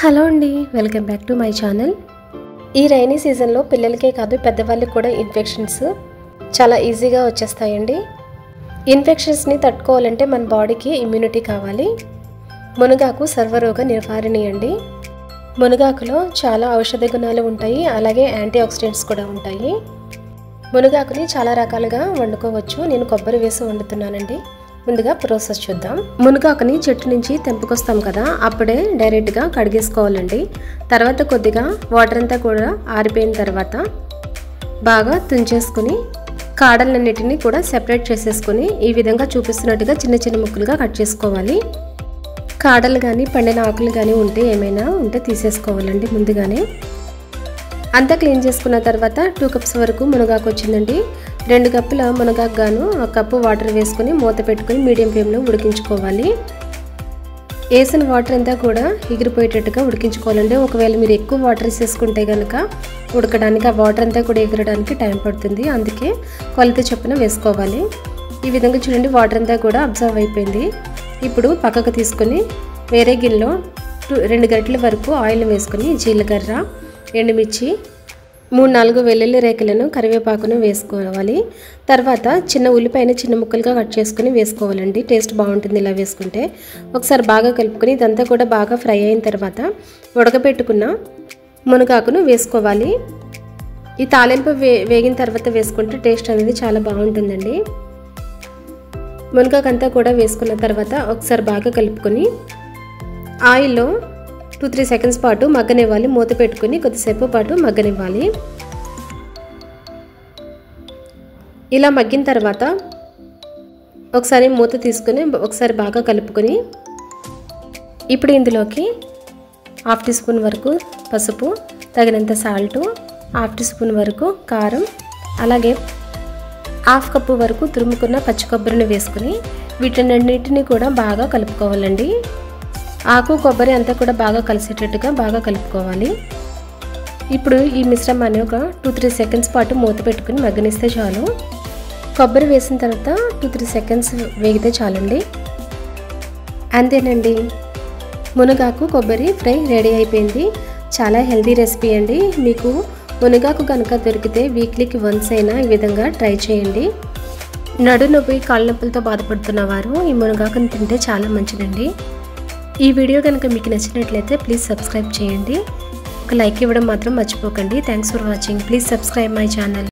Hello అండి, welcome back to my channel. ఈ rainy సీజన్లో పిల్లలకే కాదు పెద్దవాళ్ళకి కూడా ఇన్ఫెక్షన్స్ చాలా ఈజీగా వచ్చేస్తాయండి. ఇన్ఫెక్షన్స్ని తట్టుకోవాలంటే మన బాడీకి ఇమ్యూనిటీ కావాలి. మునగాకు సర్వరోగ నివారణి అండి. మునగాకులో చాలా ఔషధ గుణాలు ఉంటాయి, అలాగే యాంటీ ఆక్సిడెంట్స్ కూడా ఉంటాయి. మునగాకుని చాలా రకాలుగా వండుకోవచ్చు. నేను కొబ్బరి వేసి వండుతున్నానండి. ముందుగా ప్రాసెస్ చూద్దాం. మునగాకుని చెట్టు నుంచి తెంపుకొస్తాం కదా, అప్పుడే డైరెక్ట్గా కడిగేసుకోవాలండి. తర్వాత కొద్దిగా వాటర్ అంతా కూడా ఆరిపోయిన తర్వాత బాగా తుంచేసుకుని కాడలన్నిటిని కూడా సెపరేట్ చేసేసుకుని ఈ విధంగా చూపిస్తున్నట్టుగా చిన్న చిన్న ముక్కలుగా కట్ చేసుకోవాలి. కాడలు కానీ పండిన ఆకులు కానీ ఏమైనా ఉంటే తీసేసుకోవాలండి ముందుగానే. అంతా క్లీన్ చేసుకున్న తర్వాత 2 కప్స్ వరకు మునగాకు వచ్చిందండి. 2 కప్పుల మునగాకు గాను 1 కప్పు వాటర్ వేసుకుని మూత పెట్టుకుని మీడియం ఫ్లేమ్లో ఉడికించుకోవాలి. వేసిన వాటర్ అంతా కూడా ఎగిరిపోయేటట్టుగా ఉడికించుకోవాలండి. ఒకవేళ మీరు ఎక్కువ వాటర్ వేసేసుకుంటే కనుక ఉడకడానికి ఆ వాటర్ అంతా కూడా ఎగరడానికి టైం పడుతుంది. అందుకే కొలత చొప్పున వేసుకోవాలి. ఈ విధంగా చూడండి, వాటర్ అంతా కూడా అబ్జర్వ్ అయిపోయింది. ఇప్పుడు పక్కకు తీసుకొని వేరే గిన్నెలో 2 గంటల వరకు ఆయిల్ వేసుకొని జీలకర్ర, ఎండుమిర్చి, 3-4 వెల్లుల్లి రేఖలను, కరివేపాకును వేసుకోవాలి. తర్వాత చిన్న ఉల్లిపాయని చిన్న ముక్కలుగా కట్ చేసుకుని వేసుకోవాలండి. టేస్ట్ బాగుంటుంది ఇలా వేసుకుంటే. ఒకసారి బాగా కలుపుకొని ఇదంతా కూడా బాగా ఫ్రై అయిన తర్వాత ఉడకబెట్టుకున్న మునగాకును వేసుకోవాలి. ఈ తాలింపు వేగిన తర్వాత వేసుకుంటే టేస్ట్ అనేది చాలా బాగుంటుందండి. మునగాకు అంతా కూడా వేసుకున్న తర్వాత ఒకసారి బాగా కలుపుకొని ఆయిల్లో 2-3 సెకండ్స్ పాటు మగ్గనివ్వాలి. మూత పెట్టుకుని కొద్దిసేపు పాటు మగ్గనివ్వాలి. ఇలా మగ్గిన తర్వాత ఒకసారి మూత తీసుకుని ఒకసారి బాగా కలుపుకొని ఇప్పుడు ఇందులోకి 1/2 టీ స్పూన్ వరకు పసుపు, తగినంత సాల్టు, 1/2 టీ స్పూన్ వరకు కారం, అలాగే 1/2 కప్పు వరకు తురుముకున్న పచ్చి కొబ్బరిని వేసుకుని వీటన్నిటిని కూడా బాగా కలుపుకోవాలండి. ఆకు కొబ్బరి అంతా కూడా బాగా కలిసేటట్టుగా బాగా కలుపుకోవాలి. ఇప్పుడు ఈ మిశ్రమాన్ని ఒక 2-3 సెకండ్స్ పాటు మూత పెట్టుకుని మగ్గనిస్తే చాలు. కొబ్బరి వేసిన తర్వాత 2-3 సెకండ్స్ వేగితే చాలండి. అంతేనండి, మునగాకు కొబ్బరి ఫ్రై రెడీ అయిపోయింది. చాలా హెల్తీ రెసిపీ అండి. మీకు మునగాకు కనుక దొరికితే వీక్లీకి వన్స్ అయినా ఈ విధంగా ట్రై చేయండి. నడు నొప్పి, కాళ్ళ నొప్పులతో బాధపడుతున్న వారు ఈ మునగాకుని తింటే చాలా మంచిదండి. ఈ వీడియో కనుక మీకు నచ్చినట్లయితే ప్లీజ్ సబ్స్క్రైబ్ చేయండి. ఒక లైక్ ఇవ్వడం మాత్రం మర్చిపోకండి. Thanks for watching. Please subscribe my channel.